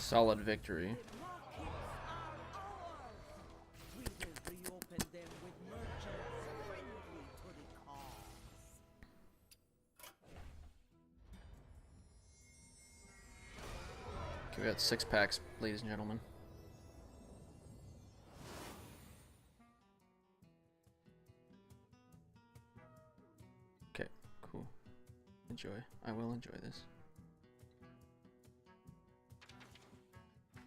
Solid victory. Okay, we got 6 packs, ladies and gentlemen. Okay, cool. Enjoy. I will enjoy this.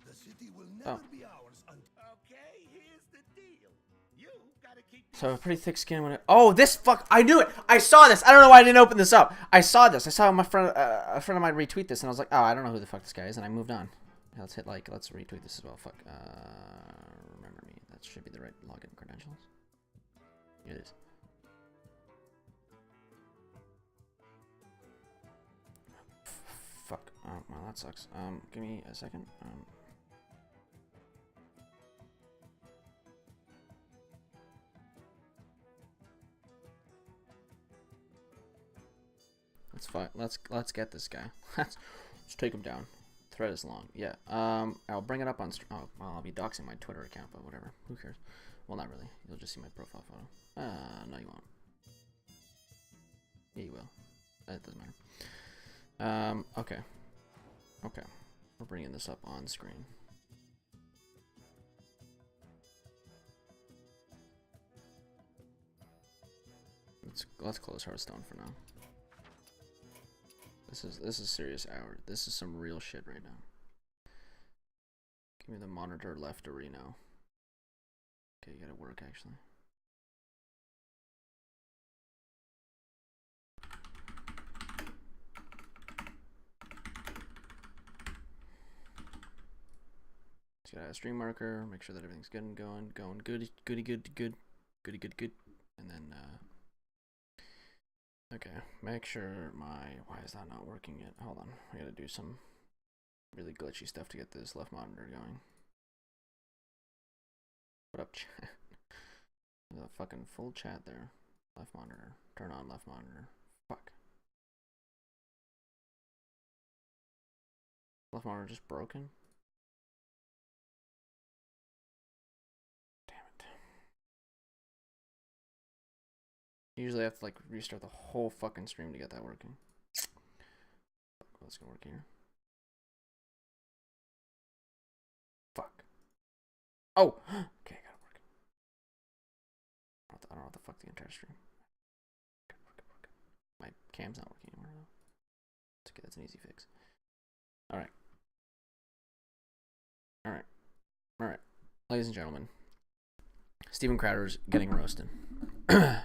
The city will never be ours okay, here's the deal. You gotta keep So a pretty thick skin when it. Oh, this fuck! I knew it. I saw this. I don't know why I didn't open this up. I saw this. I saw my friend, a friend of mine retweet this, and I was like, oh, I don't know who the fuck this guy is, and I moved on. Yeah, let's hit like. Let's retweet this as well. Fuck. Remember me. That should be the right login credentials. Here it is. Fuck. Oh, well, that sucks. Give me a second. Let's fight. Let's get this guy. Let's take him down. Thread is long. Yeah. I'll bring it up on. Oh, well, I'll be doxing my Twitter account, but whatever. Who cares? Well, not really. You'll just see my profile photo. No, you won't. Yeah, you will. That doesn't matter. Okay. Okay. We're bringing this up on screen. Let's close Hearthstone for now. This is serious hour. This is some real shit right now. Give me the monitor left arena. Okay, you gotta work actually. Just gotta add a stream marker, make sure that everything's good and going good, good. And then okay, make sure why is that not working yet? Hold on, I gotta do some really glitchy stuff to get this left monitor going. What up, chat? There's a fucking full chat there. Left monitor. Turn on left monitor. Fuck. Left monitor just broken? Damn it. Usually I have to like restart the whole fucking stream to get that working. What's gonna work here? Fuck. Oh! Okay, I got it working. I don't know what the fuck the entire stream. Work. My cam's not working anymore though. It's okay, that's an easy fix. Alright. Alright. Ladies and gentlemen. Steven Crowder's getting roasted.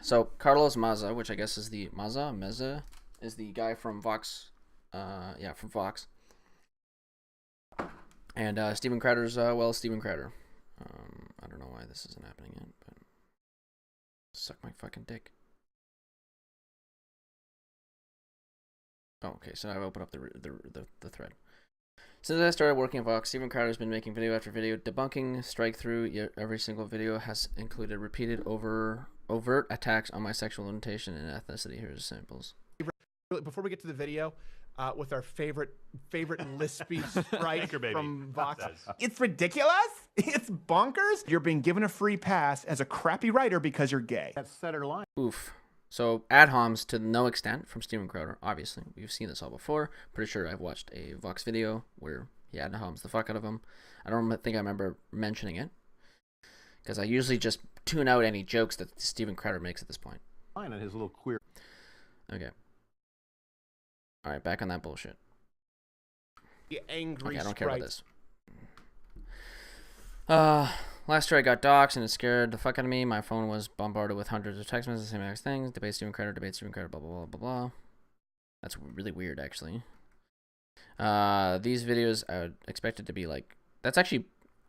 So, Carlos Maza, which I guess is the Meza, is the guy from Vox. From Vox. And Steven Crowder's, Steven Crowder. I don't know why this isn't happening yet, but suck my fucking dick. Oh, okay, so I've opened up the thread. Since I started working at Vox, Steven Crowder has been making video after video debunking strike through. Yet every single video has included repeated overt attacks on my sexual orientation and ethnicity. Here's samples. Before we get to the video, with our favorite lispy sprite from Vox. It's ridiculous. It's bonkers. You're being given a free pass as a crappy writer because you're gay. That's center line. Oof. So ad homs to no extent from Steven Crowder. Obviously, we've seen this all before. Pretty sure I've watched a Vox video where he ad homs the fuck out of him. I don't think I remember mentioning it because I usually just tune out any jokes that Steven Crowder makes at this point. Fine, and his little queer. Okay. All right, back on that bullshit. The angry. Okay, I don't care about this. Last year I got doxxed and it scared the fuck out of me. My phone was bombarded with hundreds of text messages, same exact things. Debate Steven Crowder, blah, blah, blah, blah, blah. That's really weird, actually. These videos I would expect it to be like... That's actually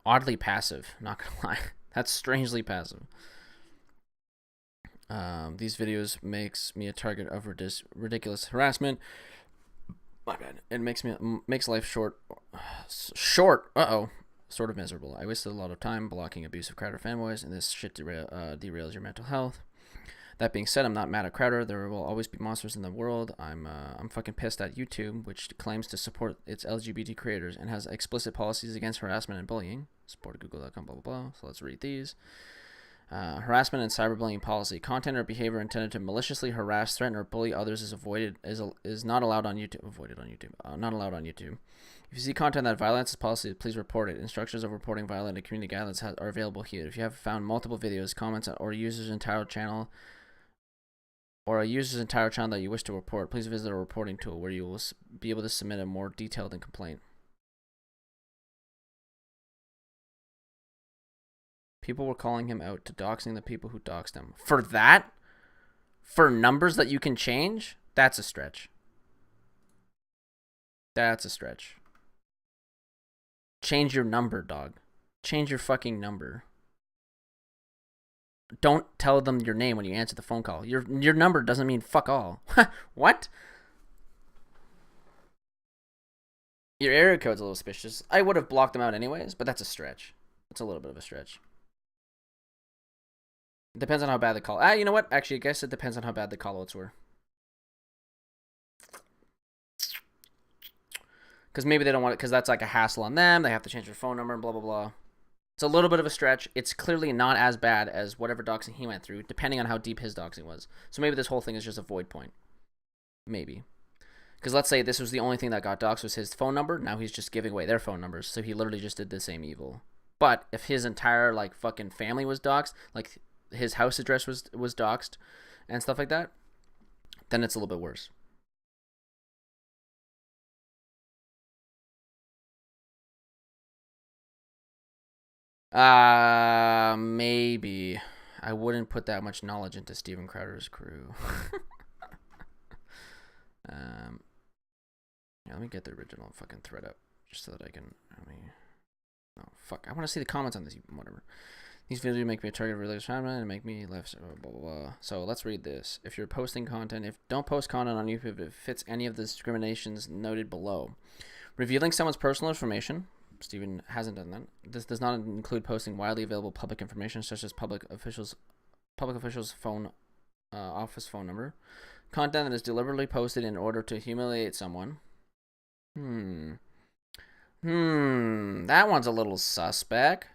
oddly passive, not gonna lie. That's strangely passive. These videos makes me a target of ridiculous harassment. My bad. It makes life short, sort of miserable. I wasted a lot of time blocking abusive Crowder fanboys, and this shit derails your mental health. That being said, I'm not mad at Crowder. There will always be monsters in the world. I'm fucking pissed at YouTube, which claims to support its LGBT creators and has explicit policies against harassment and bullying. Support Google.com, blah, blah, blah. So let's read these. Harassment and cyberbullying policy. Content or behavior intended to maliciously harass, threaten, or bully others is not allowed on YouTube. Avoided on YouTube. Not allowed on YouTube. If you see content that violates this policy, please report it. Instructions of reporting violated community guidelines are available here. If you have found multiple videos, comments, or a user's entire channel that you wish to report, please visit a reporting tool where you will be able to submit a more detailed complaint. People were calling him out to doxing the people who doxed him. For that? For numbers that you can change? That's a stretch. That's a stretch. Change your number, dog. Change your fucking number. Don't tell them your name when you answer the phone call. Your number doesn't mean fuck all. What? Your area code's a little suspicious. I would have blocked them out anyways, but that's a stretch. It's a little bit of a stretch. It depends on how bad the call. You know what? Actually, I guess it depends on how bad the call-outs were. Because maybe they don't want it, because that's like a hassle on them. They have to change their phone number and blah, blah, blah. It's a little bit of a stretch. It's clearly not as bad as whatever doxing he went through, depending on how deep his doxing was. So maybe this whole thing is just a void point. Maybe. Because let's say this was the only thing that got doxed was his phone number. Now he's just giving away their phone numbers. So he literally just did the same evil. But if his entire, like, fucking family was doxed, like, his house address was doxed and stuff like that, then it's a little bit worse. Maybe. I wouldn't put that much knowledge into Steven Crowder's crew. Yeah, let me get the original fucking thread up just so that I can. Oh fuck! I want to see the comments on this. Whatever. These videos make me a target of religious harassment and make me left. Blah blah blah. So let's read this. If you're posting content, don't post content on YouTube if it fits any of the discriminations noted below. Revealing someone's personal information. Steven hasn't done that. This does not include posting widely available public information such as public officials' phone, office phone number. Content that is deliberately posted in order to humiliate someone. That one's a little suspect.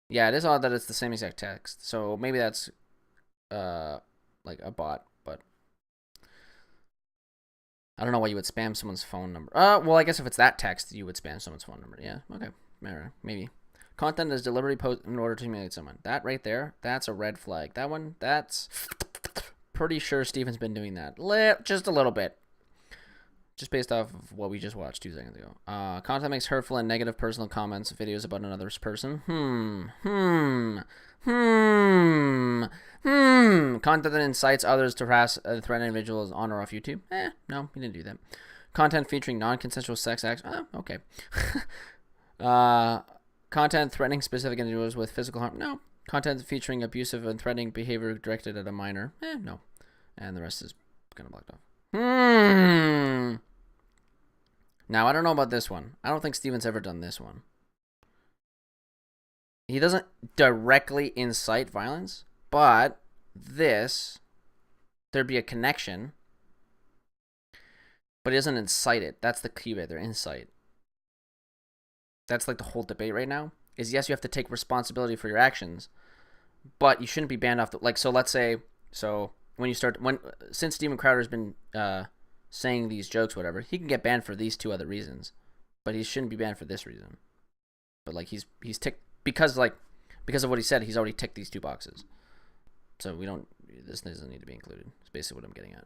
Yeah, it is odd that it's the same exact text. So maybe that's like a bot, but I don't know why you would spam someone's phone number. Well, I guess if it's that text, you would spam someone's phone number. Yeah, okay. Maybe. Content is deliberately posted in order to humiliate someone. That right there, that's a red flag. That one, that's pretty sure Steven's been doing that. Just a little bit. Just based off of what we just watched 2 seconds ago. Content makes hurtful and negative personal comments, videos about another person. Content that incites others to harass threaten individuals on or off YouTube. No, he didn't do that. Content featuring non-consensual sex acts. Okay. Content threatening specific individuals with physical harm. No. Content featuring abusive and threatening behavior directed at a minor. No. And the rest is kind of blocked off. Now, I don't know about this one. I don't think Steven's ever done this one. He doesn't directly incite violence, but there'd be a connection, but he doesn't incite it. That's the key right there, incite. That's like the whole debate right now, is yes, you have to take responsibility for your actions, but you shouldn't be banned off so let's say, since Steven Crowder's been, saying these jokes, whatever, he can get banned for these 2 other reasons, but he shouldn't be banned for this reason. But like he's ticked because of what he said, he's already ticked these 2 boxes. So this doesn't need to be included. It's basically what I'm getting at.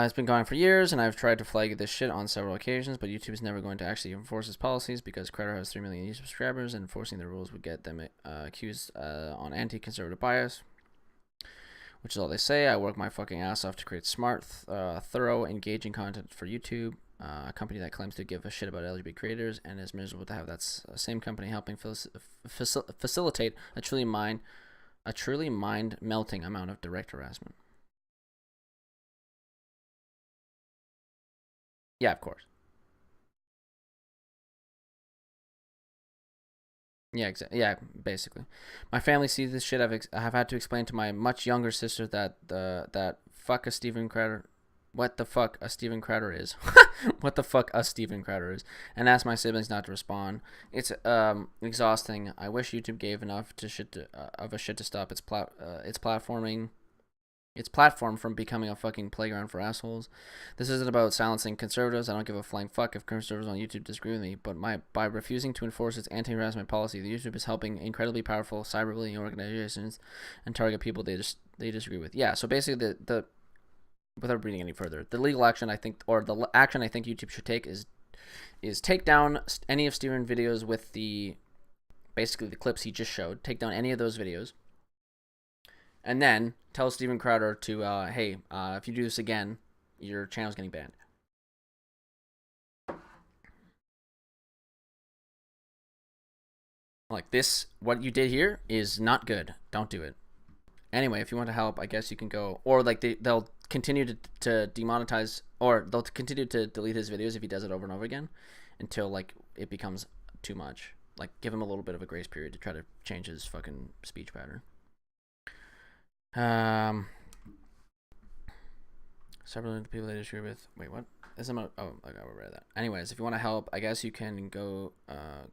It's been going for years, and I've tried to flag this shit on several occasions, but YouTube is never going to actually enforce its policies because Crowder has 3 million YouTube subscribers, and enforcing the rules would get them accused on anti-conservative bias. Which is all they say. I work my fucking ass off to create smart, thorough, engaging content for YouTube. A company that claims to give a shit about LGBT creators and is miserable to have that same company helping facilitate a truly mind-melting amount of direct harassment. Yeah, of course. Yeah, exactly. Yeah, basically. My family sees this shit. I've had to explain to my much younger sister that that fuck a Steven Crowder, what the fuck a Steven Crowder is, what the fuck a Steven Crowder is, and ask my siblings not to respond. It's exhausting. I wish YouTube gave enough of a shit to stop its platforming. Its platform from becoming a fucking playground for assholes. This isn't about silencing conservatives. I don't give a flying fuck if conservatives on YouTube disagree with me, but by refusing to enforce its anti-harassment policy, the YouTube is helping incredibly powerful cyberbullying organizations and target people they disagree with. Yeah, so basically the without reading any further, the legal action I think, or the action I think YouTube should take is take down any of Steven's videos with basically the clips he just showed. Take down any of those videos. And then tell Steven Crowder to, hey, if you do this again, your channel's getting banned. Like this, what you did here is not good. Don't do it. Anyway, if you want to help, I guess you can go, or like they'll continue to demonetize, or they'll continue to delete his videos if he does it over and over again until like it becomes too much. Like give him a little bit of a grace period to try to change his fucking speech pattern. Several of the people they disagree with. Wait, what? I gotta read that. Anyways, if you want to help, I guess you can go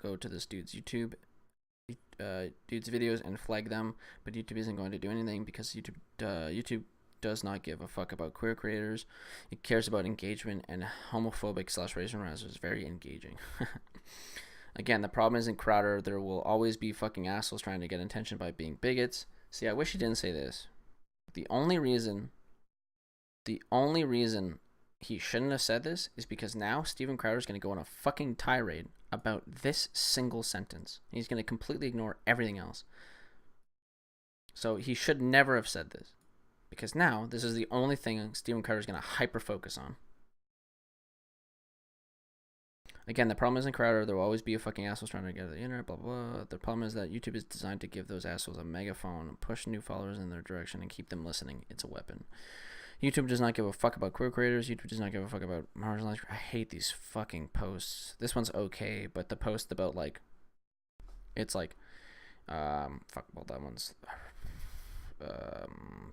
to this dude's videos and flag them. But YouTube isn't going to do anything because YouTube does not give a fuck about queer creators. It cares about engagement, and homophobic / racial harassers is very engaging. Again, the problem isn't Crowder. There will always be fucking assholes trying to get attention by being bigots. See, I wish he didn't say this. The only reason he shouldn't have said this is because now Steven Crowder is going to go on a fucking tirade about this single sentence. He's going to completely ignore everything else. So he should never have said this, because now this is the only thing Steven Crowder is going to hyper focus on. Again, the problem isn't Crowder. There will always be a fucking assholes trying to get to the internet, blah, blah, blah. The problem is that YouTube is designed to give those assholes a megaphone, push new followers in their direction, and keep them listening. It's a weapon. YouTube does not give a fuck about queer creators. YouTube does not give a fuck about marginalized. I hate these fucking posts. This one's okay, but the post about, like, it's like, fuck, well, that one's,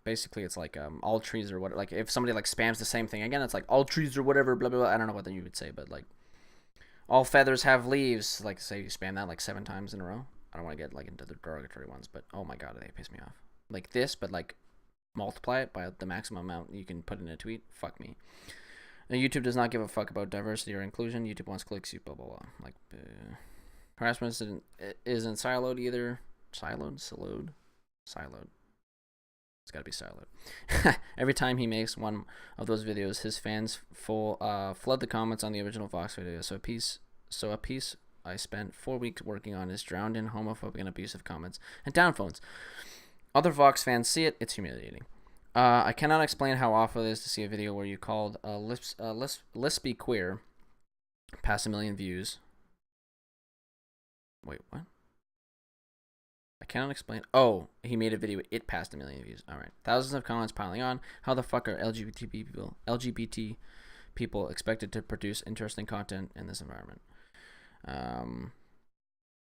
basically it's like, all trees or what, like, if somebody, like, spams the same thing again, it's like, all trees or whatever, blah, blah, blah. I don't know what you would say, but, like, all feathers have leaves. Like, say you spam that like 7 times in a row. I don't want to get like into the derogatory ones, but oh my god, they piss me off. Like this, but like multiply it by the maximum amount you can put in a tweet. Fuck me. Now, YouTube does not give a fuck about diversity or inclusion. YouTube wants clicks, you blah blah blah. Like harassment isn't siloed either. Siloed. It's gotta be siloed. Every time he makes one of those videos, his fans flood the comments on the original Vox video. So a piece I spent 4 weeks working on is drowned in homophobic and abusive comments and downvotes. Other Vox fans see it. It's humiliating. I cannot explain how awful it is to see a video where you called Lispy queer pass 1 million views. Wait, what? I cannot explain. Oh, he made a video. It passed 1 million views. All right. Thousands of comments piling on. How the fuck are LGBT people expected to produce interesting content in this environment?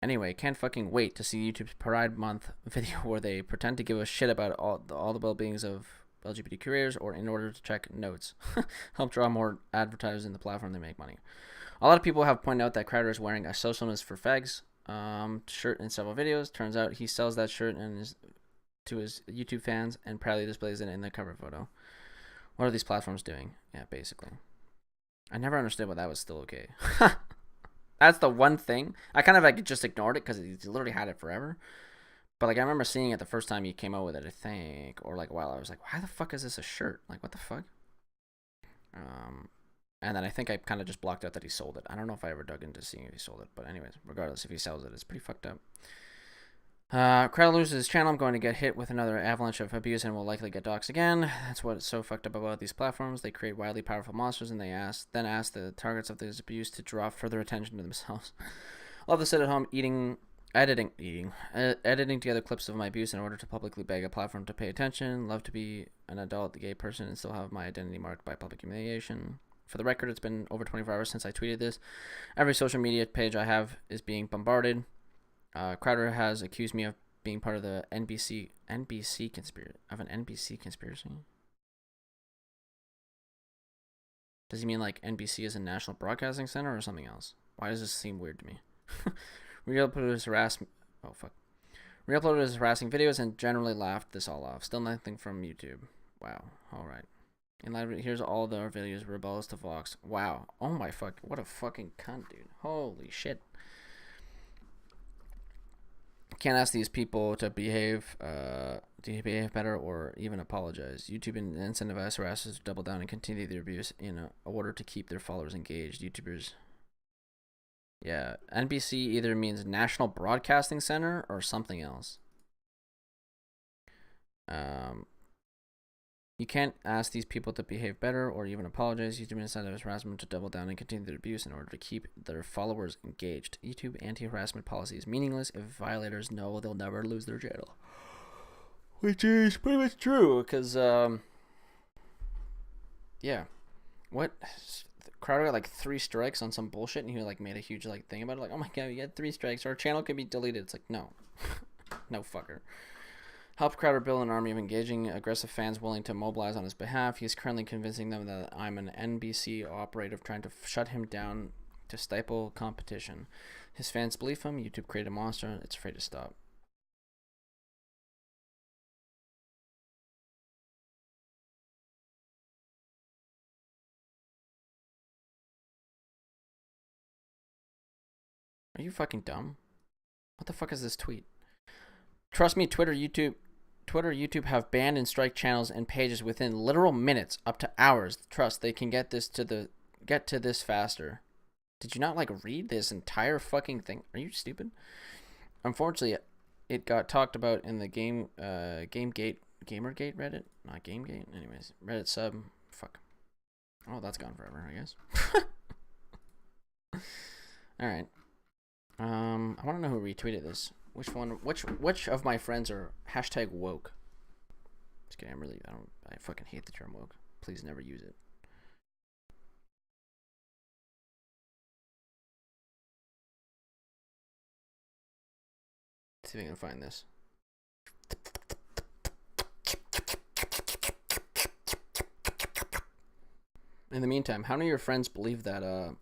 Anyway, can't fucking wait to see YouTube's Pride Month video where they pretend to give a shit about all the well-beings of LGBT careers, or in order to check notes, help draw more advertisers in the platform they make money. A lot of people have pointed out that Crowder is wearing a Socialist for Fags shirt in several videos. Turns out he sells that shirt to his YouTube fans and proudly displays it in the cover photo. What are these platforms doing? Yeah, basically. I never understood why that was still okay. That's the one thing. I kind of like just ignored it because he literally had it forever. But like I remember seeing it the first time he came out with it, I think, or like a while I was like, why the fuck is this a shirt? Like what the fuck? And then I think I kind of just blocked out that he sold it. I don't know if I ever dug into seeing if he sold it. But anyways, regardless, if he sells it, it's pretty fucked up. Crowder loses his channel. I'm going to get hit with another avalanche of abuse and will likely get doxxed again. That's what is so fucked up about these platforms. They create wildly powerful monsters and they ask the targets of this abuse to draw further attention to themselves. Love to sit at home editing together clips of my abuse in order to publicly beg a platform to pay attention. Love to be an adult gay person and still have my identity marked by public humiliation. For the record, it's been over 24 hours since I tweeted this. Every social media page I have is being bombarded. Crowder has accused me of being part of the NBC conspiracy. Of an NBC conspiracy. Does he mean like NBC is a national broadcasting center or something else? Why does this seem weird to me? Re-uploaded his harassment. Oh fuck. Re-uploaded his harassing videos and generally laughed this all off. Still nothing from YouTube. Wow. All right. In live, here's all the videos rebels to Vox. Wow. Oh my fuck. What a fucking cunt, dude. Holy shit. Can't ask these people to behave better or even apologize. YouTube incentivizes harassers to double down and continue their abuse in order to keep their followers engaged. YouTubers. Yeah, NBC either means National Broadcasting Center or something else. You can't ask these people to behave better or even apologize. YouTube incentivizes harassment to double down and continue their abuse in order to keep their followers engaged. YouTube anti-harassment policy is meaningless if violators know they'll never lose their channel. Which is pretty much true, because, yeah. What? Crowder got like 3 strikes on some bullshit, and he like made a huge like thing about it. Like, oh my god, you had 3 strikes. Our channel could be deleted. It's like, no. No fucker. Helped Crowder build an army of engaging, aggressive fans willing to mobilize on his behalf. He is currently convincing them that I'm an NBC operative trying to shut him down to stifle competition. His fans believe him. YouTube created a monster. It's afraid to stop. Are you fucking dumb? What the fuck is this tweet? Trust me, Twitter, YouTube have banned and strike channels and pages within literal minutes, up to hours. Trust they can get to this faster. Did you not like read this entire fucking thing? Are you stupid? Unfortunately, it got talked about in the Gamergate Reddit, not Gamegate. Anyways, Reddit sub. Fuck. Oh, that's gone forever, I guess. All right. I want to know who retweeted this. Which of my friends are hashtag woke? Just kidding. I fucking hate the term woke. Please never use it. Let's see if I can find this. In the meantime, how many of your friends believe that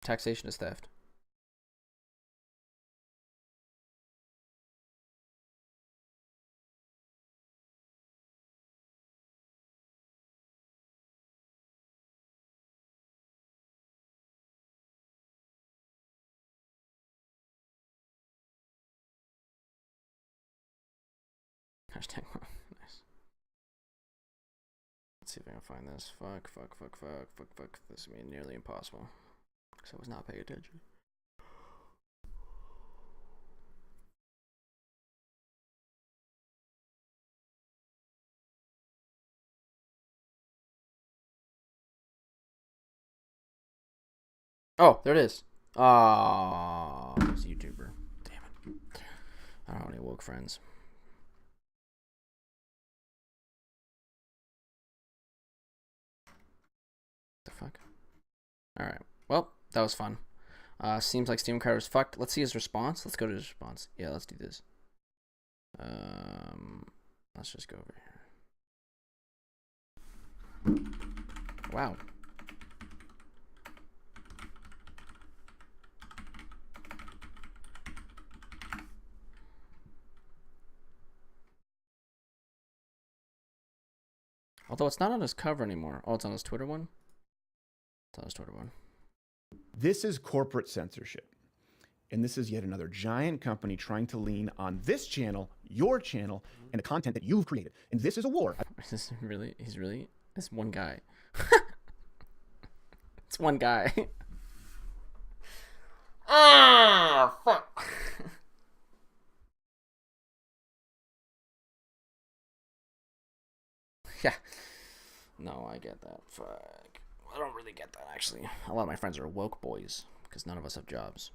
taxation is theft? Hashtag nice. Let's see if I can find this. Fuck. This is nearly impossible. Because I was not paying attention. Oh, there it is. Oh, it's a YouTuber. Damn it. I don't have any woke friends. The fuck? Alright. Well, that was fun. Seems like Steven Crowder's fucked. Let's see his response. Let's go to his response. Yeah, let's do this. Let's just go over here. Wow. Although it's not on his cover anymore. Oh, it's on his Twitter one? It's on his Twitter one. This is corporate censorship. And this is yet another giant company trying to lean on this channel, your channel, and the content that you've created. And this is a war. Is this really? It's one guy. It's one guy. Ah, fuck. Yeah. No, I get that. Fuck. I don't really get that, actually. A lot of my friends are woke boys, because none of us have jobs.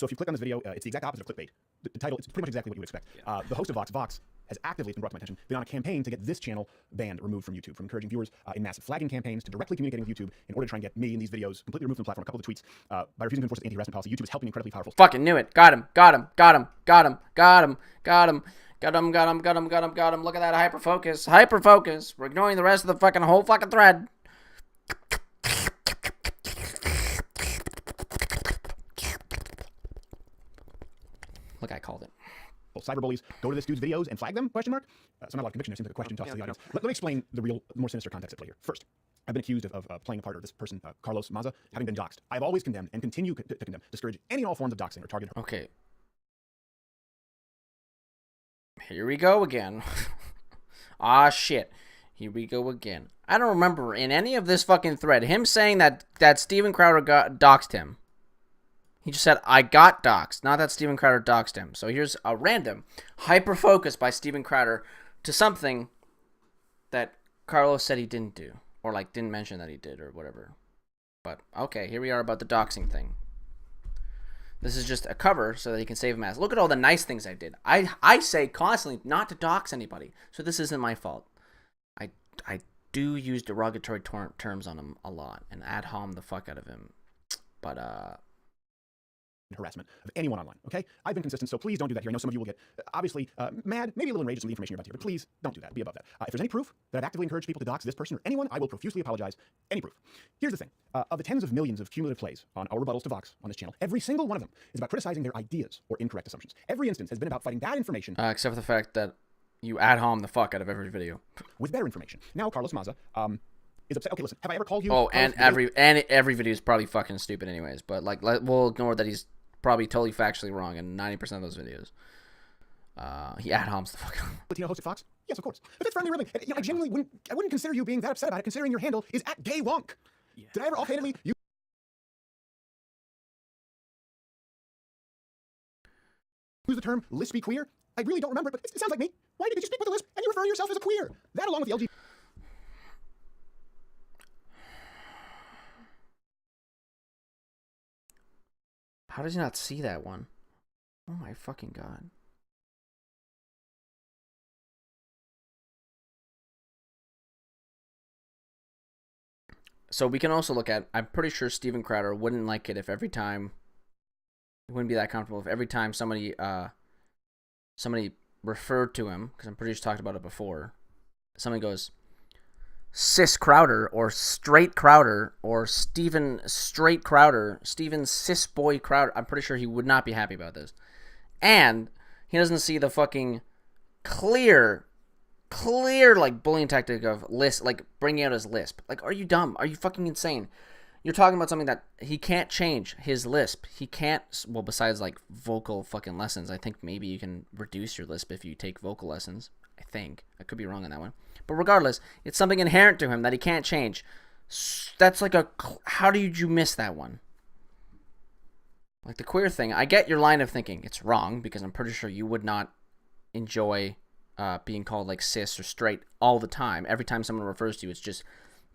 So if you click on this video, it's the exact opposite of clickbait. The title, it's pretty much exactly what you would expect. The host of Vox, has actively, it's been brought to my attention, been on a campaign to get this channel banned, removed from YouTube, from encouraging viewers in massive flagging campaigns to directly communicating with YouTube in order to try and get me and these videos completely removed from the platform. A couple of the tweets, by refusing to enforce its anti-harassment policy, YouTube is helping incredibly powerful. Fucking knew it. Got him. Got him. Got him. Got him. Got him. Got him. Got him. Got him. Got him. Got him. Got him. Look at that hyper focus. Hyper focus. We're ignoring the rest of the fucking whole fucking thread. Look, I called it. Well, cyberbullies go to this dude's videos and flag them? Question mark. So not a lot of conviction. There seems like a question tossed to the audience. Let me explain the real, more sinister context at play here. First, I've been accused of playing a part of this person, Carlos Maza, having been doxxed. I've always condemned and continue to condemn, discourage any and all forms of doxing or targeting. Okay. Here we go again. Ah, shit. Here we go again. I don't remember in any of this fucking thread him saying that Steven Crowder doxed him. He just said, I got doxed, not that Steven Crowder doxed him. So here's a random hyper-focus by Steven Crowder to something that Carlos said he didn't do. Or, like, didn't mention that he did or whatever. But, okay, here we are about the doxing thing. This is just a cover so that he can save him ass. Look at all the nice things I did. I say constantly not to dox anybody. So this isn't my fault. I do use derogatory terms on him a lot. And ad hom the fuck out of him. But, harassment of anyone online, okay? I've been consistent, so please don't do that here. I know some of you will get, obviously, mad, maybe a little enraged at some of the information you're about to hear, but please don't do that. Be above that. If there's any proof that I've actively encouraged people to dox this person or anyone, I will profusely apologize. Any proof. Here's the thing. Of the tens of millions of cumulative plays on our rebuttals to Vox on this channel, every single one of them is about criticizing their ideas or incorrect assumptions. Every instance has been about fighting bad information. except for the fact that you ad hom the fuck out of every video. With better information. Now, Carlos Maza, is upset. Okay, listen, have I ever called you? Oh, and every video is probably fucking stupid anyways, but, like, we'll ignore that he's probably totally factually wrong in 90% of those videos. He ad homs the fuck out. Latino host at Fox? Yes, of course. If it's friendly ribbing, you know, I genuinely wouldn't consider you being that upset about it, considering your handle is @gaywonk. Yeah. Did I ever offhandedly use the term lispy queer? I really don't remember, but it sounds like me. Why did you speak with a lisp and you refer to yourself as a queer? That along with the LGBT. How does he not see that one? Oh my fucking god. So we can also look at, I'm pretty sure Steven Crowder wouldn't like it if every time, he wouldn't be that comfortable if every time somebody referred to him, because I'm pretty sure he's talked about it before, somebody goes, Cis Crowder, or Straight Crowder, or Steven Straight Crowder, Steven Cis Boy Crowder. I'm pretty sure he would not be happy about this. And he doesn't see the fucking clear, like, bullying tactic of lisp, like, bringing out his lisp. Like, are you dumb? Are you fucking insane? You're talking about something that he can't change, his lisp. He can't, well, besides, like, vocal fucking lessons. I think maybe you can reduce your lisp if you take vocal lessons. I think. I could be wrong on that one. But regardless, it's something inherent to him that he can't change. That's like how did you miss that one? Like the queer thing, I get your line of thinking. It's wrong because I'm pretty sure you would not enjoy being called like cis or straight all the time. Every time someone refers to you, it's just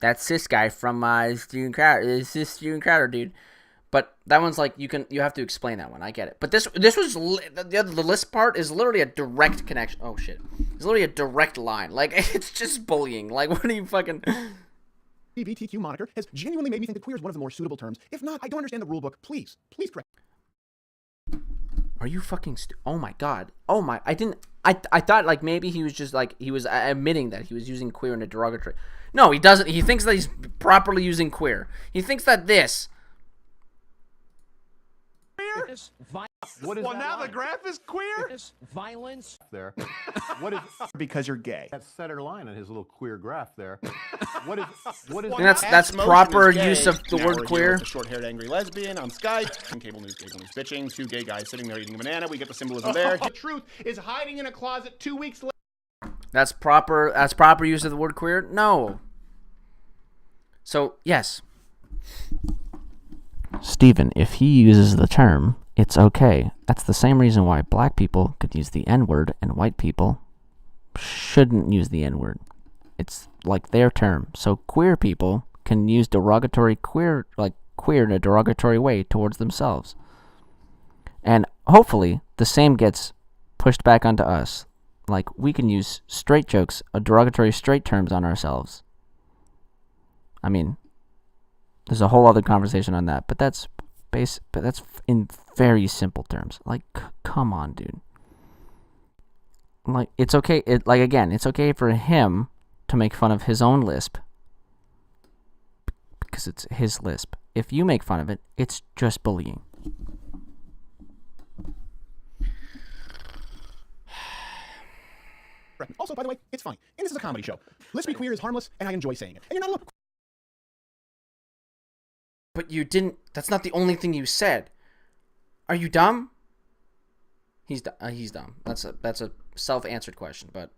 that cis guy from Steven Crowder. Cis Steven Crowder, dude. But that one's like you have to explain that one. I get it. But this was the list part is literally a direct connection. Oh shit, it's literally a direct line. Like it's just bullying. Like what are you fucking? LGBTQ moniker has genuinely made me think that queer is one of the more suitable terms. If not, I don't understand the rule book. Please correct. Are you fucking? Oh my god. Oh my. I thought like maybe he was just like he was admitting that he was using queer in a derogatory. No, he doesn't. He thinks that he's properly using queer. He thinks that this. What is well, now line? The graph is queer? Violence. There. What is... Because you're gay. That center line on his little queer graph there. What is... And that's proper use of the word queer. The short-haired angry lesbian on Skype. On cable news bitching. Two gay guys sitting there eating a banana. We get the symbolism there. The truth is hiding in a closet 2 weeks later. That's proper use of the word queer? No. So, yes. Steven, if he uses the term, it's okay. That's the same reason why black people could use the N-word and white people shouldn't use the N-word. It's like their term. So queer people can use derogatory queer in a derogatory way towards themselves. And hopefully the same gets pushed back onto us. Like, we can use straight jokes, derogatory straight terms on ourselves. I mean, there's a whole other conversation on that, but that's in very simple terms. Like, come on, dude. Like, it's okay. It's okay for him to make fun of his own lisp because it's his lisp. If you make fun of it, it's just bullying. Also, by the way, it's funny. And this is a comedy show. Let's be queer is harmless, and I enjoy saying it. And you're not alone. But you didn't. That's not the only thing you said. Are you dumb? He's dumb. That's a self-answered question. But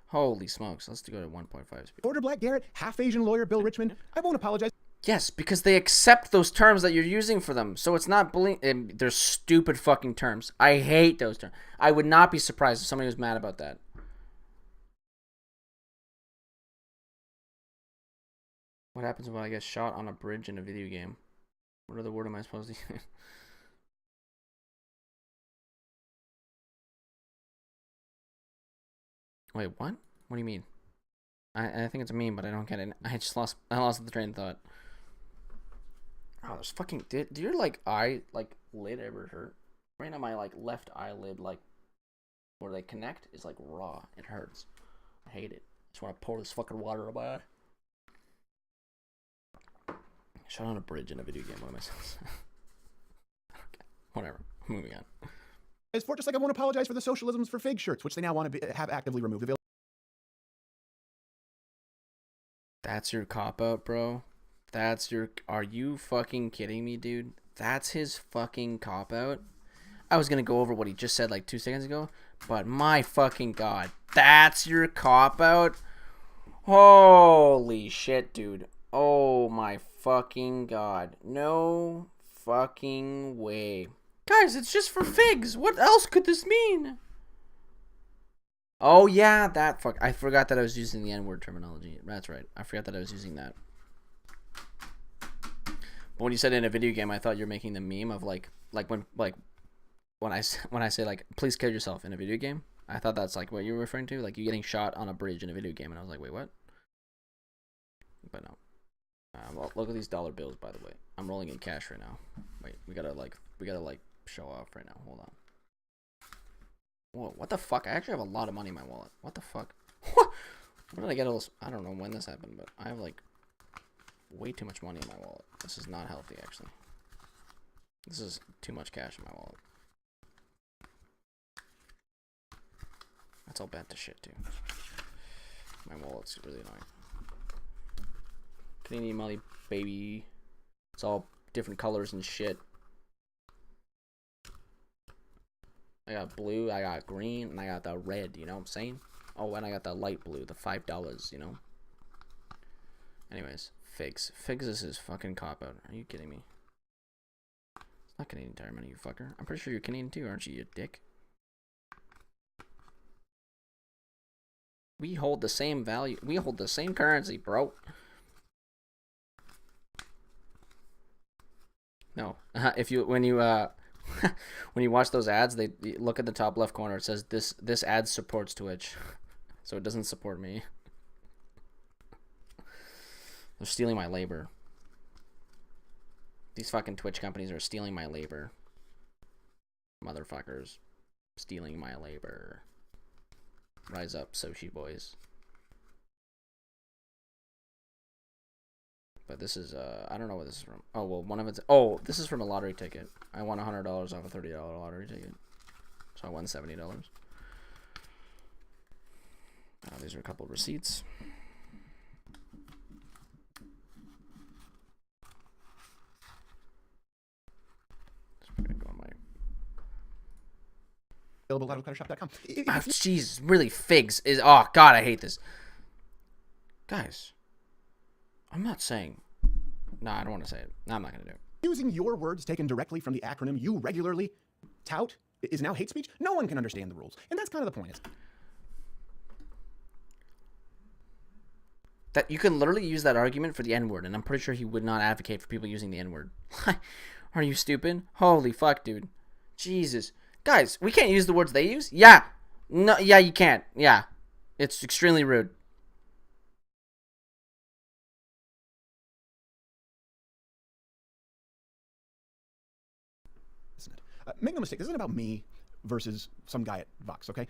holy smokes, let's go to 1.5 speed. Order Black Garrett, half Asian lawyer Bill Richmond. I won't apologize. Yes, because they accept those terms that you're using for them. So it's not bullying. They're stupid fucking terms. I hate those terms. I would not be surprised if somebody was mad about that. What happens when I get shot on a bridge in a video game? What other word am I supposed to use? Wait, what? What do you mean? I think it's a meme, but I don't get it. I lost the train of thought. Oh, there's fucking... Did your, like, eye, like, lid ever hurt? Right now, my, like, left eyelid, like, where they connect is, like, raw. It hurts. I hate it. I just want to pour this fucking water on my eye. Shot on a bridge in a video game. What am I supposed to say? Okay, whatever. Moving on. As for just like I won't apologize for the socialisms for fig shirts, which they now want to have actively removed. That's your cop-out, bro? That's your... Are you fucking kidding me, dude? That's his fucking cop-out? I was gonna go over what he just said like 2 seconds ago, but my fucking god. That's your cop-out? Holy shit, dude. Oh my fucking god. No fucking way. Guys, it's just for figs. What else could this mean? Oh yeah, that fuck. I forgot that I was using the N-word terminology. That's right. I forgot that I was using that. But when you said in a video game, I thought you're making the meme of when I say like, please kill yourself in a video game. I thought that's like what you were referring to, like you getting shot on a bridge in a video game, and I was like, wait, what? But no. Well, look at these dollar bills, by the way. I'm rolling in cash right now. Wait, we gotta show off right now. Hold on. Whoa, what the fuck? I actually have a lot of money in my wallet. What the fuck? What? When did I get all this? I don't know when this happened, but I have like way too much money in my wallet. This is not healthy, actually. This is too much cash in my wallet. That's all bent to shit, too. My wallet's really annoying. Canadian money, baby. It's all different colors and shit. I got blue, I got green, and I got the red, you know what I'm saying? Oh, and I got the light blue, the $5, you know? Anyways, Figs. Figs is his fucking cop-out. Are you kidding me? It's not Canadian Tire Money, you fucker. I'm pretty sure you're Canadian too, aren't you, you dick? We hold the same value. We hold the same currency, bro. No. When you watch those ads, they look at the top left corner. It says this ad supports Twitch, so it doesn't support me. They're stealing my labor. These fucking Twitch companies are stealing my labor. Motherfuckers, stealing my labor. Rise up, Sochi boys. But this is, I don't know what this is from. Oh, well, one of it's, oh, this is from a lottery ticket. I won $100 off a $30 lottery ticket. So I won $70. These are a couple of receipts. Go on my... Available at AutoCutterShop.com. Oh, jeez, really, Figs is, oh, God, I hate this. Guys. I'm not saying... No, I don't want to say it. No, I'm not going to do it. Using your words taken directly from the acronym you regularly tout is now hate speech? No one can understand the rules. And that's kind of the point. That you can literally use that argument for the N-word, and I'm pretty sure he would not advocate for people using the N-word. Are you stupid? Holy fuck, dude. Jesus. Guys, we can't use the words they use? Yeah. No, yeah, you can't. Yeah. It's extremely rude. Make no mistake, this isn't about me versus some guy at Vox, okay?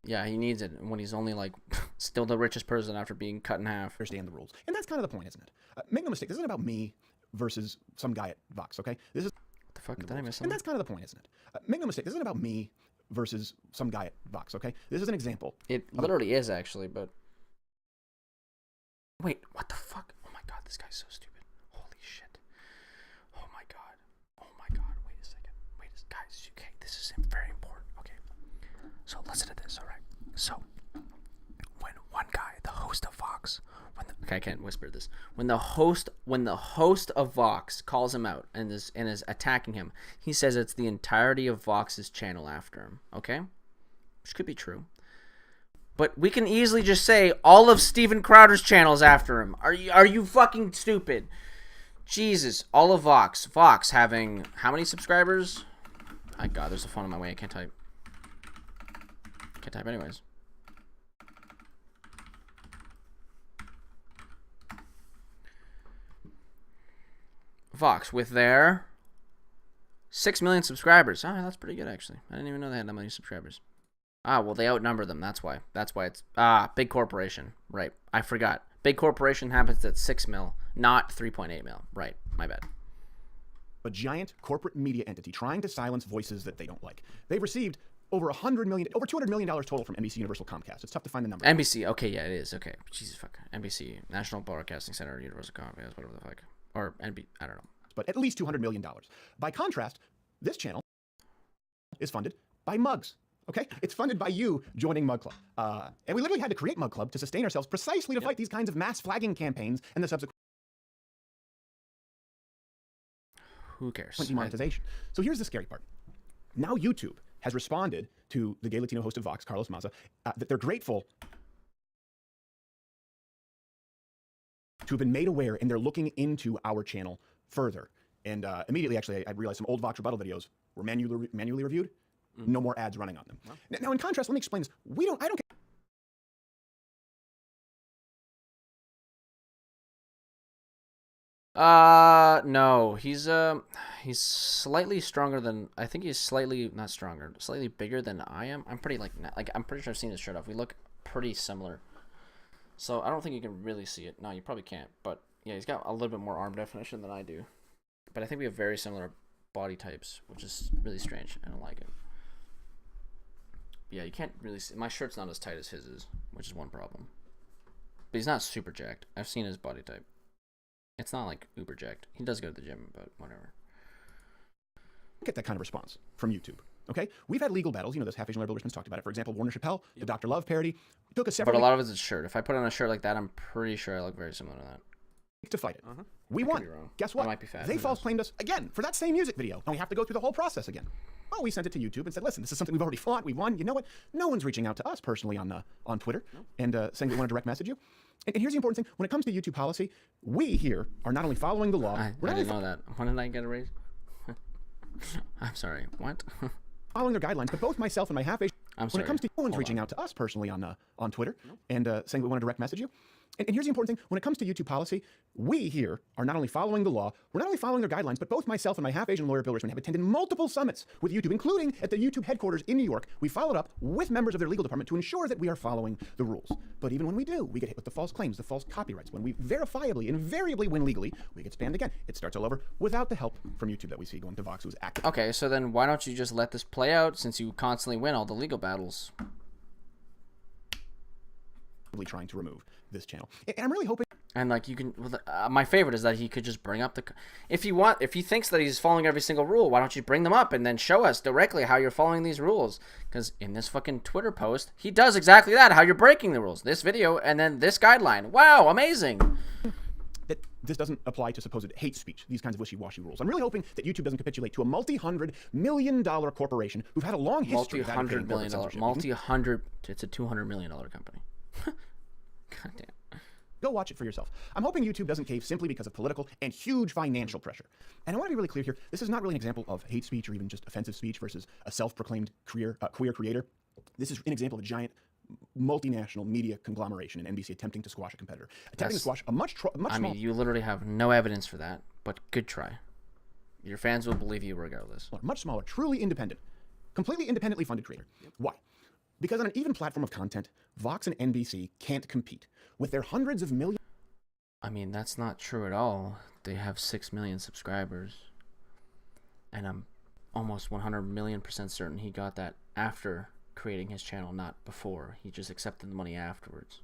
Yeah, he needs it when he's only like still the richest person after being cut in half. Understand the rules. And that's kind of the point, isn't it? Make no mistake, this isn't about me versus some guy at Vox, okay? This is What the fuck? Did I miss and something? that's kind of the point, isn't it? Make no mistake, this isn't about me versus some guy at Vox, okay? This is an example. It literally is actually, but wait, what the fuck? Oh my god, this guy's so stupid. Holy shit. Oh my god. Oh my god. Wait a second. Guys, okay, this is very important. Okay. So listen to this, alright? So when one guy, the host of Vox, okay, I can't whisper this. When the host of Vox calls him out and is attacking him, he says it's the entirety of Vox's channel after him, okay? Which could be true. But we can easily just say all of Steven Crowder's channels after him. Are you fucking stupid? Jesus, all of Vox. Vox having how many subscribers? My god, there's a phone in my way. I can't type. Can't type anyways. Vox with their 6 million subscribers. Oh, that's pretty good actually. I didn't even know they had that many subscribers. Ah, well, they outnumber them. That's why. That's why it's... big corporation. Right. I forgot. Big corporation happens at 6 mil, not 3.8 mil. Right. My bad. a giant corporate media entity trying to silence voices that they don't like. They've received over $200 million total from NBC Universal Comcast. It's tough to find the number. NBC. Okay, yeah, it is. Okay. Jesus fuck. NBC. National Broadcasting Center, Universal Comcast, whatever the fuck. Or NB... I don't know. But at least $200 million. By contrast, this channel is funded by Mugs. Okay? It's funded by you joining Mug Club. And we literally had to create Mug Club to sustain ourselves precisely to fight these kinds of mass flagging campaigns and the subsequent Who cares? demonetization. So here's the scary part. Now YouTube has responded to the gay Latino host of Vox, Carlos Maza, that they're grateful to have been made aware, and they're looking into our channel further. And immediately, actually, I realized some old Vox rebuttal videos were manually reviewed. No more ads running on them. Wow. Now, in contrast, let me explain this. I don't No, he's slightly stronger than, I think he's slightly, not stronger, slightly bigger than I am. I'm pretty, I'm pretty sure I've seen his shirt off. We look pretty similar. So I don't think you can really see it. No, you probably can't. But yeah, he's got a little bit more arm definition than I do. But I think we have very similar body types, which is really strange. I don't like it. But yeah, you can't really see. My shirt's not as tight as his is, which is one problem. But he's not super jacked. I've seen his body type. It's not like uber jacked. He does go to the gym, but whatever. get that kind of response from YouTube. Okay, we've had legal battles. You know, this Half Asian Larry Bill Richmond's talked about it. For example, Warner Chappelle, the Dr. Love parody, took a separate. But a lot of it's a shirt. If I put on a shirt like that, I'm pretty sure I look very similar to that. To fight it. We won. Guess what? I might be fat. They false claimed us again for that same music video, and we have to go through the whole process again. Well, we sent it to YouTube and said, listen, this is something we've already fought. We won. You know what? No one's reaching out to us personally on Twitter and saying they want to direct message you. And here's the important thing. When it comes to YouTube policy, we here are not only following the law. I didn't know that. When did I get a raise? I'm sorry. What? Following their guidelines, but both myself and my half-Asian. I'm sorry. When it comes to no one's reaching out to us personally on Twitter and saying we want to direct message you. And here's the important thing. When it comes to YouTube policy, we here are not only following the law, we're not only following their guidelines, but both myself and my half-Asian lawyer, Bill Richmond, have attended multiple summits with YouTube, including at the YouTube headquarters in New York. We followed up with members of their legal department to ensure that we are following the rules. But even when we do, we get hit with the false claims, the false copyrights. When we verifiably, invariably win legally, we get spammed again. It starts all over without the help from YouTube that we see going to Vox, who's active. Okay, so then why don't you just let this play out since you constantly win all the legal battles? Trying to remove this channel. And I'm really hoping. And like you can, my favorite is that he could just bring up if he thinks that he's following every single rule, why don't you bring them up and then show us directly how you're following these rules? Because in this fucking Twitter post, he does exactly that, how you're breaking the rules. This video and then this guideline. Wow, amazing. That this doesn't apply to supposed hate speech, these kinds of wishy-washy rules. I'm really hoping that YouTube doesn't capitulate to a multi-$100-million corporation who've had a long history of $100 million, it's a $200 million company. God damn. Go watch it for yourself. I'm hoping YouTube doesn't cave simply because of political and huge financial pressure. And I want to be really clear here. This is not really an example of hate speech or even just offensive speech versus a self-proclaimed queer creator. This is an example of a giant multinational media conglomeration and NBC attempting to squash a competitor. Attempting to squash a much I mean, you literally have no evidence for that, but good try. Your fans will believe you regardless. much smaller, truly independent, completely independently funded creator. Why? Because on an even platform of content, Vox and NBC can't compete with their hundreds of millions. I mean, that's not true at all. They have 6 million subscribers. And I'm almost 100 million% certain he got that after creating his channel, not before. He just accepted the money afterwards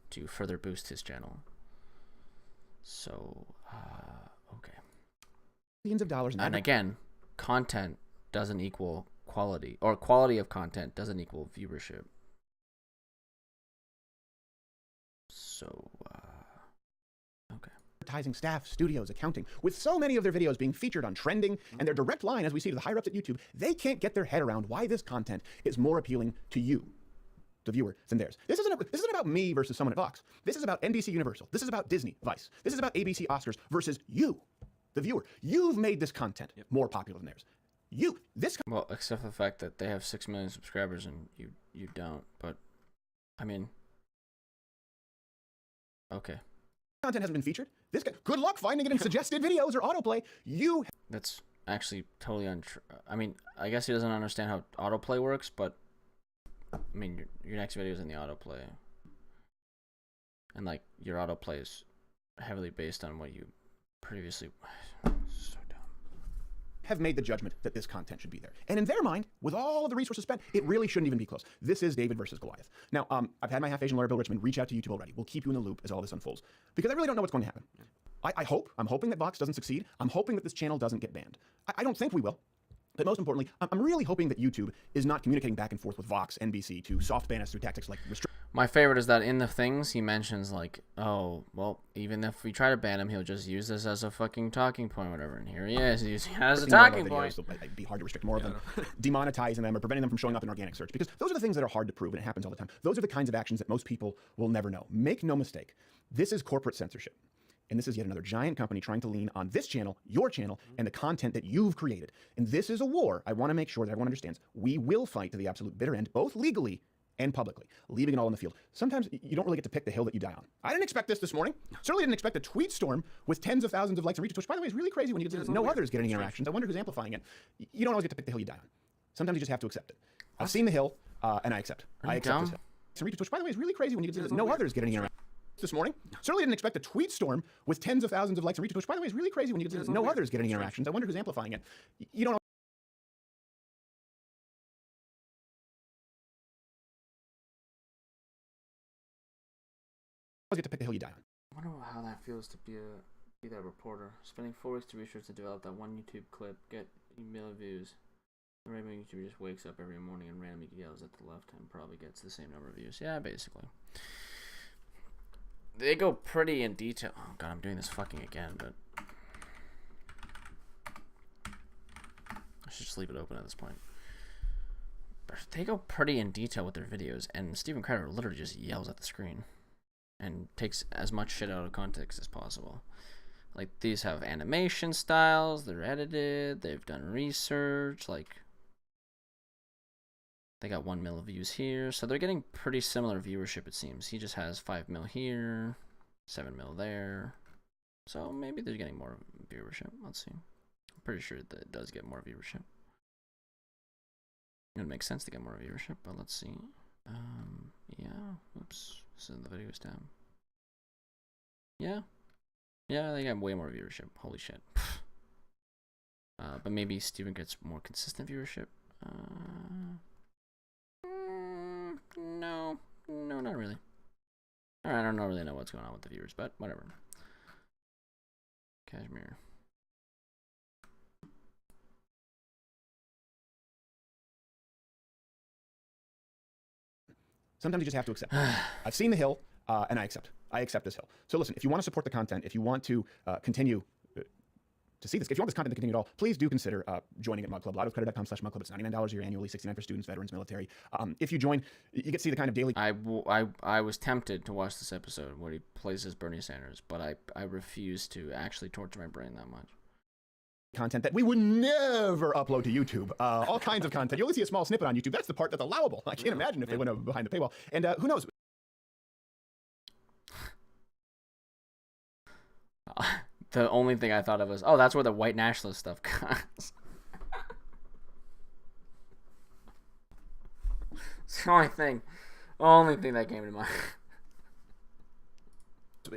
to further boost his channel. So, okay. Millions of dollars. And again, content doesn't equal quality, or quality of content doesn't equal viewership. So, okay. Advertising staff, studios, accounting, with so many of their videos being featured on trending and their direct line, as we see to the higher ups at YouTube, they can't get their head around why this content is more appealing to you, the viewer, than theirs. This isn't about me versus someone at Vox. This is about NBC Universal. This is about Disney, Vice. This is about ABC Oscars versus you, the viewer. You've made this content more popular than theirs. Well, except for the fact that they have 6 million subscribers and you don't. But I mean, okay. Content hasn't been featured. Good luck finding it in suggested videos or autoplay. That's actually totally untrue. I mean, I guess he doesn't understand how autoplay works, but I mean, your next video is in the autoplay, and like your autoplay is heavily based on what you previously. So dumb. Have made the judgment that this content should be there. And in their mind, with all of the resources spent, it really shouldn't even be close. This is David versus Goliath. Now, I've had my half-Asian lawyer, Bill Richmond, reach out to YouTube already. We'll keep you in the loop as all this unfolds, because I really don't know what's going to happen. I'm hoping that Vox doesn't succeed. I'm hoping that this channel doesn't get banned. I don't think we will. But most importantly, I'm really hoping that YouTube is not communicating back and forth with Vox, NBC to soft ban us through tactics like restrict. My favorite is that in the things he mentions, like, oh, well, even if we try to ban him, he'll just use this as a fucking talking point, whatever. And here he is, using it as a talking point. So it'd be hard to restrict more of them, demonetizing them or preventing them from showing up in organic search, because those are the things that are hard to prove, and it happens all the time. Those are the kinds of actions that most people will never know. Make no mistake, this is corporate censorship. And this is yet another giant company trying to lean on this channel, your channel, and the content that you've created. And this is a war I want to make sure that everyone understands. We will fight to the absolute bitter end, both legally and publicly, leaving it all in the field. Sometimes you don't really get to pick the hill that you die on. I didn't expect this morning. Certainly didn't expect a tweet storm with tens of thousands of likes and retweets, which, by the way, is really crazy when you consider no others get any interactions. I wonder who's amplifying it. You don't always get to pick the hill you die on. Sometimes you just have to accept it. I've seen the hill, and I accept. I accept this hill. And retweets, which, by the way, is really crazy when you consider no others get any interactions. This morning. Certainly didn't expect a tweet storm with tens of thousands of likes and retweets, which, by the way, is really crazy when you consider no others get any interactions. I wonder who's amplifying it. You don't always get to pick the hill you die on. I wonder how that feels to be that reporter. Spending 4 weeks to research and develop that one YouTube clip, get email views. The random YouTuber just wakes up every morning and randomly yells at the left and probably gets the same number of views. Yeah, basically. They go pretty in detail. Oh god, I'm doing this fucking again, but I should just leave it open at this point. But they go pretty in detail with their videos, and Steven Crowder literally just yells at the screen and takes as much shit out of context as possible. Like, these have animation styles, they're edited, they've done research, like, they got 1 mil views here, so they're getting pretty similar viewership, it seems. He just has 5 mil here, 7 mil there, so maybe they're getting more viewership. Let's see. I'm pretty sure that it does get more viewership. It would make sense to get more viewership, but let's see. Yeah, oops, so the video's down. Yeah, they got way more viewership. Holy shit. But maybe Steven gets more consistent viewership. No, not really. I don't really know what's going on with the viewers, but whatever. Kashmir. Sometimes you just have to accept. I've seen the hill, and I accept. I accept this hill. So listen, if you want to support the content, if you want to continue to see this. If you want this content to continue at all, please do consider joining at Mug Club. Liveofcredit.com/mugclub. It's $99 a year annually, $69 for students, veterans, military. If you join, you get to see the kind of daily I was tempted to watch this episode where he plays as Bernie Sanders, but I refuse to actually torture my brain that much. content that we would never upload to YouTube. All kinds of content. You only see a small snippet on YouTube. That's the part that's allowable. I can't imagine if they went behind the paywall. And who knows? The only thing I thought of was, oh, that's where the white nationalist stuff comes. It's the only thing that came to mind.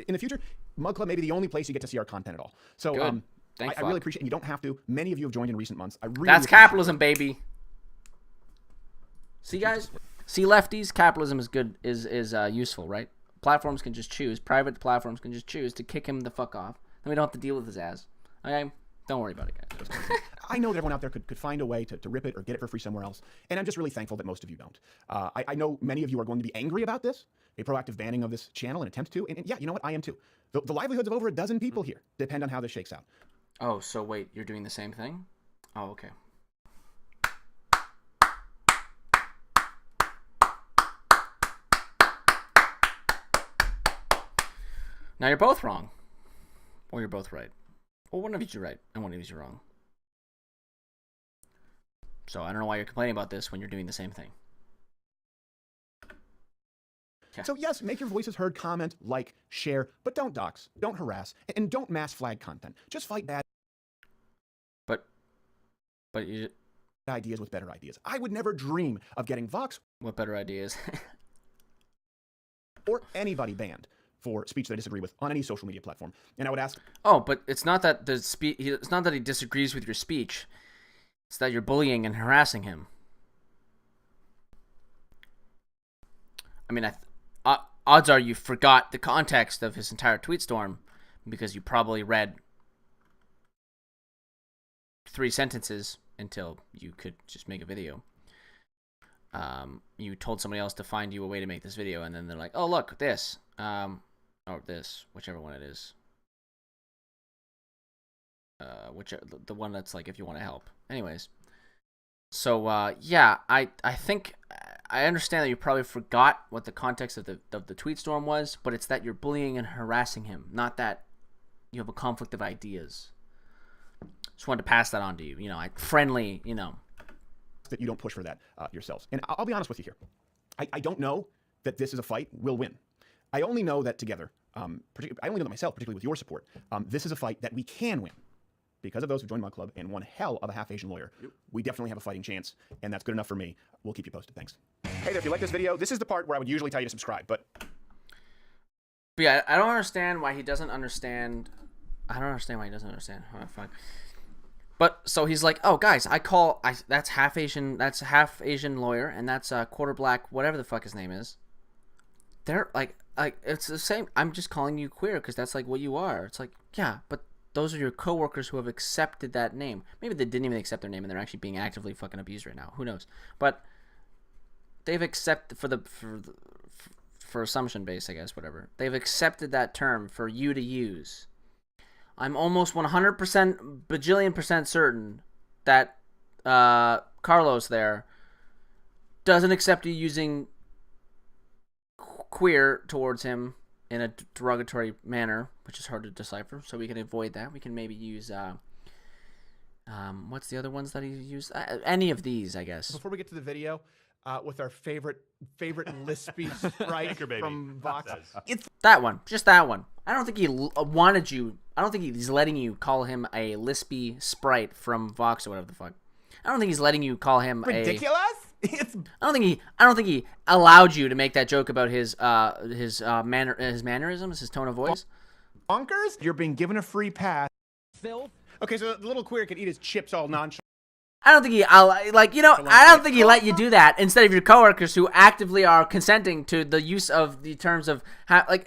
In the future, Mug Club may be the only place you get to see our content at all. So Good. I really appreciate it. You don't have to. Many of you have joined in recent months. I really That's appreciate capitalism, baby. See, guys? See, lefties? Capitalism is good, is useful, right? Platforms can just choose. Private platforms can just choose to kick him the fuck off. Then we don't have to deal with his ass. Okay? Don't worry about it, guys. I know that everyone out there could find a way to rip it or get it for free somewhere else. And I'm just really thankful that most of you don't. I know many of you are going to be angry about this, a proactive banning of this channel, an attempt to. And yeah, you know what? I am too. The livelihoods of over a dozen people here depend on how this shakes out. Oh, so wait, you're doing the same thing? Oh, okay. Now you're both wrong. Or you're both right. Well, one of you's right, and one of you's wrong. So I don't know why you're complaining about this when you're doing the same thing. Okay. So yes, make your voices heard, comment, like, share, but don't dox, don't harass, and don't mass flag content. Just fight bad But you... ideas with better ideas. I would never dream of getting Vox What better ideas? or anybody banned for speech that I disagree with on any social media platform. And I would ask... Oh, but it's not that it's not that he disagrees with your speech. It's that you're bullying and harassing him. I mean, odds are you forgot the context of his entire tweet storm because you probably read 3 sentences until you could just make a video. You told somebody else to find you a way to make this video, and then they're like, oh, look, this. Or this, whichever one it is. The one that's like, if you want to help. Anyways. So, yeah, I think... I understand that you probably forgot what the context of the tweet storm was, but it's that you're bullying and harassing him, not that you have a conflict of ideas. Just wanted to pass that on to you. You know, friendly, you know. That you don't push for that yourselves. And I'll be honest with you here. I don't know that this is a fight we'll win. I only know that together, I only know that myself, particularly with your support, this is a fight that we can win. Because of those who joined Mug Club and one hell of a half-Asian lawyer, we definitely have a fighting chance, and that's good enough for me. We'll keep you posted. Thanks. Hey there, if you like this video, this is the part where I would usually tell you to subscribe, but yeah, I don't understand why he doesn't understand. I don't understand why he doesn't understand. Oh, fine. But so he's like, oh guys, that's half Asian lawyer, and that's quarter black, whatever the fuck his name is. They're like it's the same. I'm just calling you queer because that's like what you are. It's like, yeah, but those are your coworkers who have accepted that name. Maybe they didn't even accept their name and they're actually being actively fucking abused right now. Who knows? But they've accepted for assumption base, I guess, whatever. They've accepted that term for you to use. I'm almost 100%, bajillion% certain that Carlos there doesn't accept you using queer towards him in a derogatory manner, which is hard to decipher, so we can avoid that. We can maybe use, what's the other ones that he used? Any of these, I guess. Before we get to the video, with our favorite lispy sprite from Vox. It's that one, just that one. I don't think he wanted you. I don't think he's letting you call him a lispy sprite from Vox or whatever the fuck. I don't think he's letting you call him ridiculous. I don't think he allowed you to make that joke about his mannerisms, his tone of voice. Bonkers. You're being given a free pass. Phil. Okay, so the little queer could eat his chips all nonchalant. I don't think I don't think he let you do that instead of your coworkers who actively are consenting to the use of the terms of I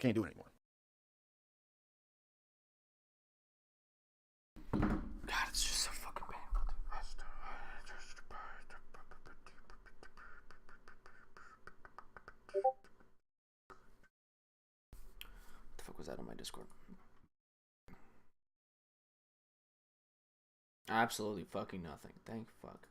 can't do it anymore. God, it's just so fucking painful. on my Discord. Absolutely fucking nothing. Thank fuck.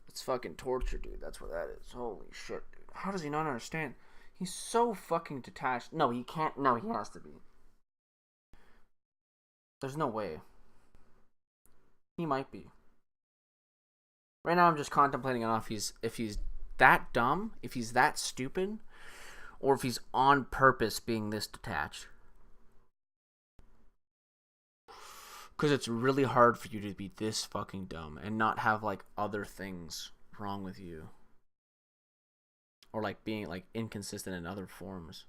It's fucking torture, dude. That's what that is. Holy shit, dude. How does he not understand? He's so fucking detached. No, he can't. No, he has to be. There's no way. He might be. Right now, I'm just contemplating on if he's that dumb, if he's that stupid, or if he's on purpose being this detached. Because it's really hard for you to be this fucking dumb and not have, like, other things wrong with you. Or, like, being, like, inconsistent in other forms.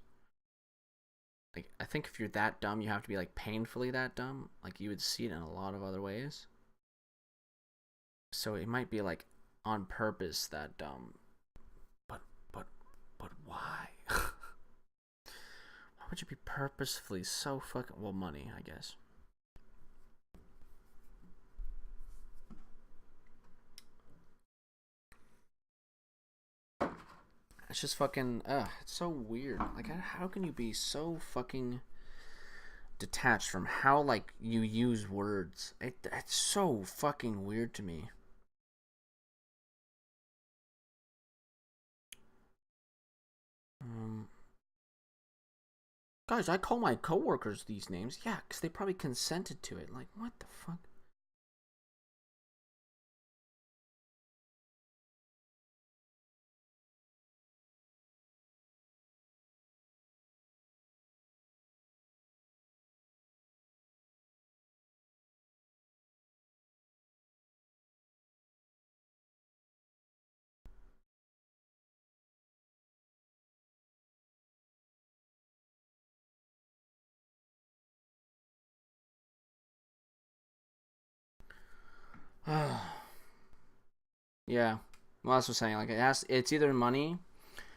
Like, I think if you're that dumb, you have to be, like, painfully that dumb. Like, you would see it in a lot of other ways. So it might be, like, on purpose that dumb. But why? Why would you be purposefully so fucking... Well, money, I guess. It's just fucking, it's so weird. Like, how can you be so fucking detached from how, like, you use words? It's so fucking weird to me. Guys, I call my coworkers these names. Yeah, because they probably consented to it. Like, what the fuck? Yeah. Well, that's what I'm saying. Like, it's either money.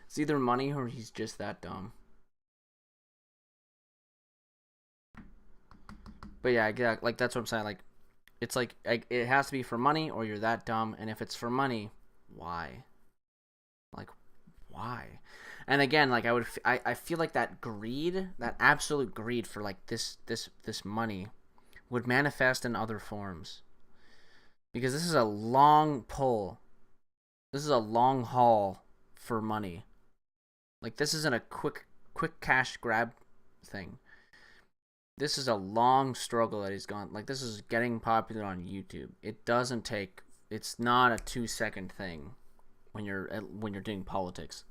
It's either money or he's just that dumb. But yeah, like, that's what I'm saying. Like, it's like it has to be for money or you're that dumb. And if it's for money, why? Like, why? And again, like, I feel like that greed, that absolute greed for, like, this money would manifest in other forms. Because this is a long pull. This is a long haul for money. Like, this isn't a quick cash grab thing. This is a long struggle that he's gone. Like, this is getting popular on YouTube. It doesn't take. It's not a 2-second thing when you're doing politics.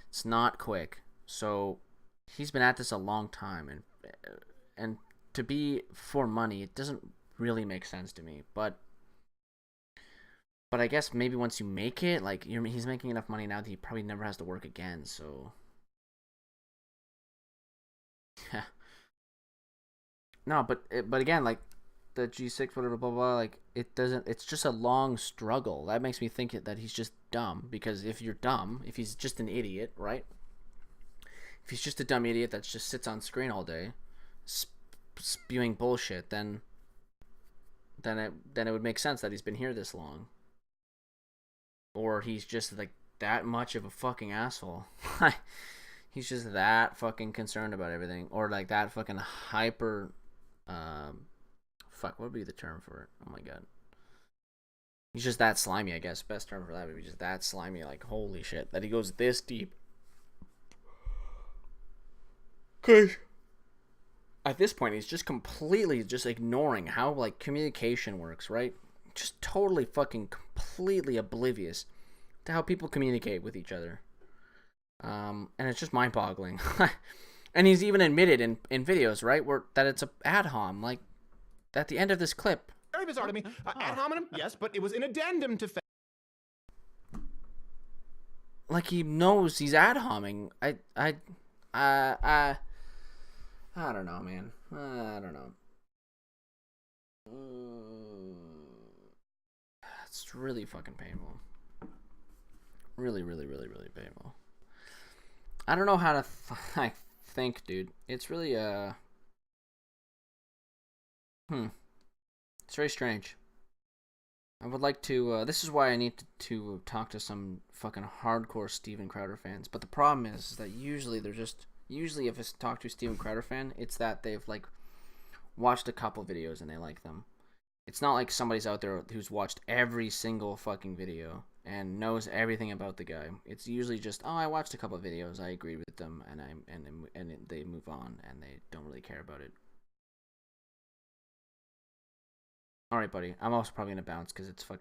It's not quick. So he's been at this a long time, and to be for money, it doesn't really make sense to me. But I guess maybe once you make it, like, he's making enough money now that he probably never has to work again. So yeah. No, but again, like, the G6, whatever, blah, blah, like, it doesn't, it's just a long struggle. That makes me think that he's just dumb, because if you're dumb, if he's just an idiot, right? If he's just a dumb idiot that just sits on screen all day, spewing bullshit, then it would make sense that he's been here this long. Or he's just, like, that much of a fucking asshole. He's just that fucking concerned about everything. Or, like, that fucking hyper... fuck, what would be the term for it? Oh my god. He's just that slimy, I guess. Best term for that would be just that slimy, like, holy shit. That he goes this deep. Cause at this point, he's just completely just ignoring how, like, communication works, right? Just totally fucking completely oblivious to how people communicate with each other. And it's just mind-boggling. And he's even admitted in videos, right, that it's a ad hom. Like, at the end of this clip. Very bizarre to me. Ad hominem, yes, but it was an addendum to... Like, he knows he's ad homing. I don't know, man. I don't know. It's really fucking painful. Really, really, really, really painful. I don't know how to think, dude. It's really it's very strange. I would like to, this is why I need to talk to some fucking hardcore Steven Crowder fans. But the problem is that usually if I talk to a Steven Crowder fan, it's that they've, like, watched a couple videos and they like them. It's not like somebody's out there who's watched every single fucking video and knows everything about the guy. It's usually just, oh, I watched a couple of videos, I agreed with them, and they move on and they don't really care about it. Alright, buddy. I'm also probably gonna bounce because it's fucking